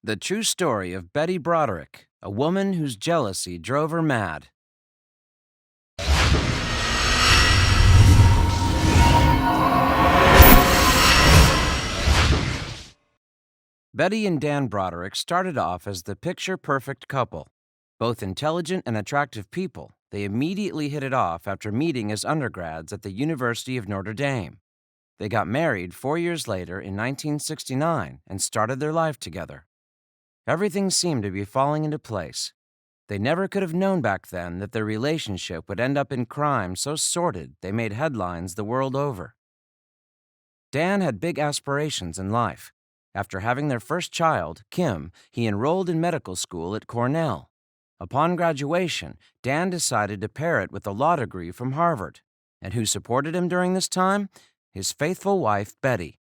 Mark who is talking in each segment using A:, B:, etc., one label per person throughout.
A: The true story of Betty Broderick, a woman whose jealousy drove her mad. Betty and Dan Broderick started off as the picture-perfect couple. Both intelligent and attractive people, they immediately hit it off after meeting as undergrads at the University of Notre Dame. They got married 4 years later in 1969 and started their life together. Everything seemed to be falling into place. They never could have known back then that their relationship would end up in crime so sordid they made headlines the world over. Dan had big aspirations in life. After having their first child, Kim, he enrolled in medical school at Cornell. Upon graduation, Dan decided to pair it with a law degree from Harvard. And who supported him during this time? His faithful wife, Betty.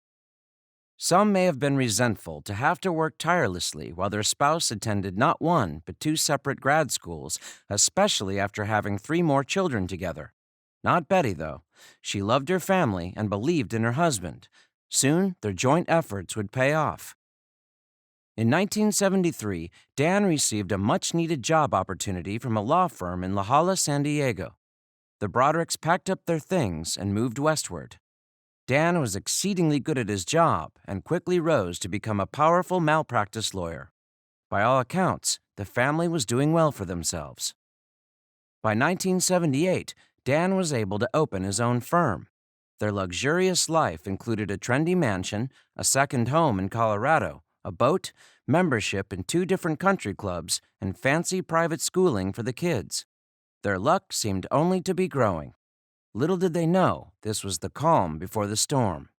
A: Some may have been resentful to have to work tirelessly while their spouse attended not one but two separate grad schools, especially after having 3 more children together. Not Betty, though. She loved her family and believed in her husband. Soon, their joint efforts would pay off. In 1973, Dan received a much-needed job opportunity from a law firm in La Jolla, San Diego. The Brodericks packed up their things and moved westward. Dan was exceedingly good at his job and quickly rose to become a powerful malpractice lawyer. By all accounts, the family was doing well for themselves. By 1978, Dan was able to open his own firm. Their luxurious life included a trendy mansion, a second home in Colorado, a boat, membership in 2 different country clubs, and fancy private schooling for the kids. Their luck seemed only to be growing. Little did they know this was the calm before the storm.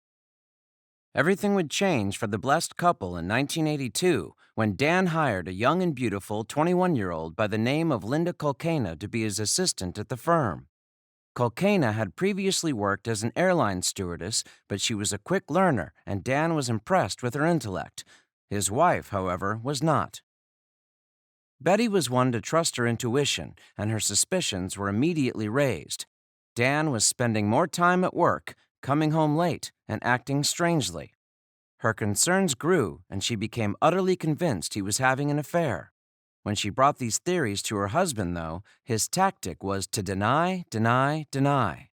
A: Everything would change for the blessed couple in 1982 when Dan hired a young and beautiful 21-year-old by the name of Linda Kulkana to be his assistant at the firm. Kulkana had previously worked as an airline stewardess, but she was a quick learner and Dan was impressed with her intellect. His wife, however, was not. Betty was one to trust her intuition, and her suspicions were immediately raised. Dan was spending more time at work, coming home late, and acting strangely. Her concerns grew, and she became utterly convinced he was having an affair. When she brought these theories to her husband, though, his tactic was to deny, deny, deny.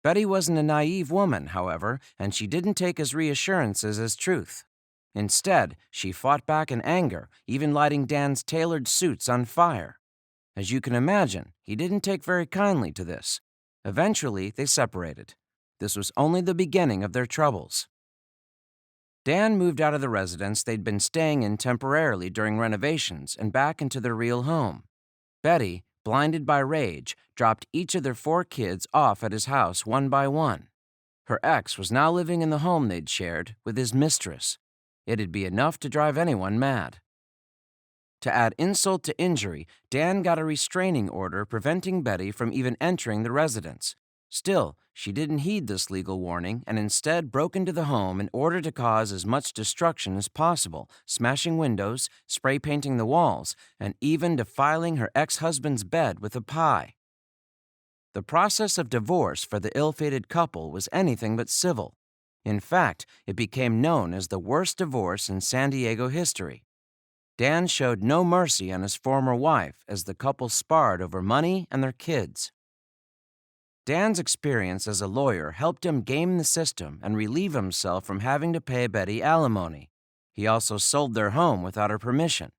A: Betty wasn't a naive woman, however, and she didn't take his reassurances as truth. Instead, she fought back in anger, even lighting Dan's tailored suits on fire. As you can imagine, he didn't take very kindly to this. Eventually, they separated. This was only the beginning of their troubles. Dan moved out of the residence they'd been staying in temporarily during renovations and back into their real home. Betty, blinded by rage, dropped each of their 4 kids off at his house one by one. Her ex was now living in the home they'd shared with his mistress. It'd be enough to drive anyone mad. To add insult to injury, Dan got a restraining order preventing Betty from even entering the residence. Still, she didn't heed this legal warning and instead broke into the home in order to cause as much destruction as possible, smashing windows, spray painting the walls, and even defiling her ex-husband's bed with a pie. The process of divorce for the ill-fated couple was anything but civil. In fact, it became known as the worst divorce in San Diego history. Dan showed no mercy on his former wife as the couple sparred over money and their kids. Dan's experience as a lawyer helped him game the system and relieve himself from having to pay Betty alimony. He also sold their home without her permission.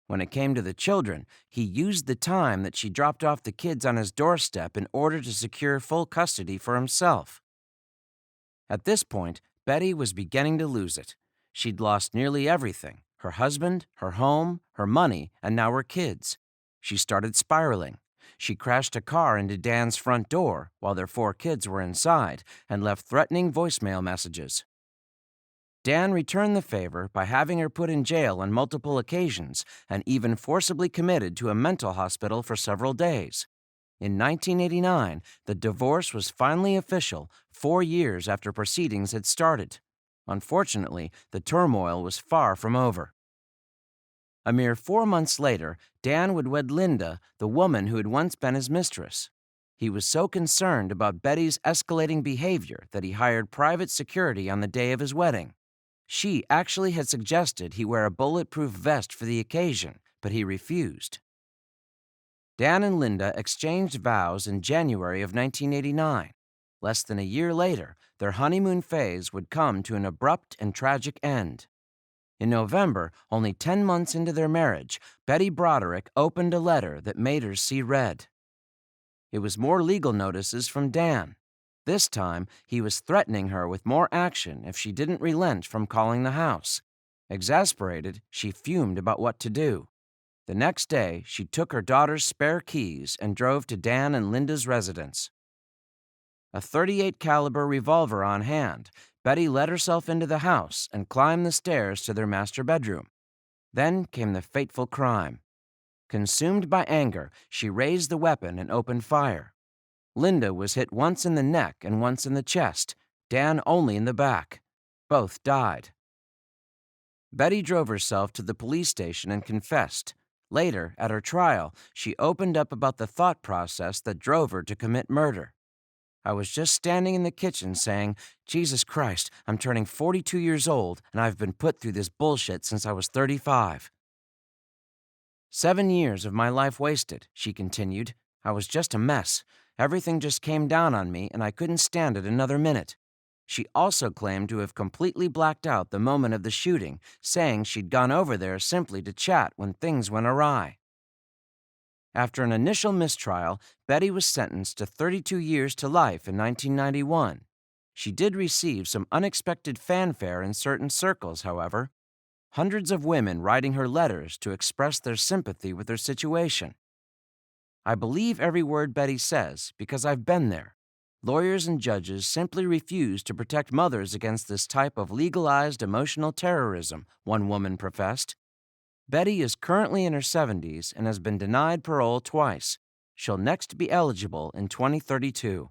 A: When it came to the children, he used the time that she dropped off the kids on his doorstep in order to secure full custody for himself. At this point, Betty was beginning to lose it. She'd lost nearly everything: her husband, her home, her money, and now her kids. She started spiraling. She crashed a car into Dan's front door while their 4 kids were inside and left threatening voicemail messages. Dan returned the favor by having her put in jail on multiple occasions and even forcibly committed to a mental hospital for several days. In 1989, the divorce was finally official 4 years after proceedings had started. Unfortunately, the turmoil was far from over. A mere 4 months later, Dan would wed Linda, the woman who had once been his mistress. He was so concerned about Betty's escalating behavior that he hired private security on the day of his wedding. She actually had suggested he wear a bulletproof vest for the occasion, but he refused. Dan and Linda exchanged vows in January of 1989. Less than a year later, their honeymoon phase would come to an abrupt and tragic end. In November, only 10 months into their marriage, Betty Broderick opened a letter that made her see red. It was more legal notices from Dan. This time, he was threatening her with more action if she didn't relent from calling the house. Exasperated, she fumed about what to do. The next day, she took her daughter's spare keys and drove to Dan and Linda's residence. A .38 caliber revolver on hand, Betty let herself into the house and climbed the stairs to their master bedroom. Then came the fateful crime. Consumed by anger, she raised the weapon and opened fire. Linda was hit once in the neck and once in the chest, Dan only in the back. Both died. Betty drove herself to the police station and confessed. Later, at her trial, she opened up about the thought process that drove her to commit murder. I was just standing in the kitchen saying, Jesus Christ, I'm turning 42 years old and I've been put through this bullshit since I was 35. 7 years of my life wasted, she continued. I was just a mess. Everything just came down on me and I couldn't stand it another minute. She also claimed to have completely blacked out the moment of the shooting, saying she'd gone over there simply to chat when things went awry. After an initial mistrial, Betty was sentenced to 32 years to life in 1991. She did receive some unexpected fanfare in certain circles, however. Hundreds of women writing her letters to express their sympathy with her situation. I believe every word Betty says because I've been there. Lawyers and judges simply refuse to protect mothers against this type of legalized emotional terrorism, one woman professed. Betty is currently in her 70s and has been denied parole twice. She'll next be eligible in 2032.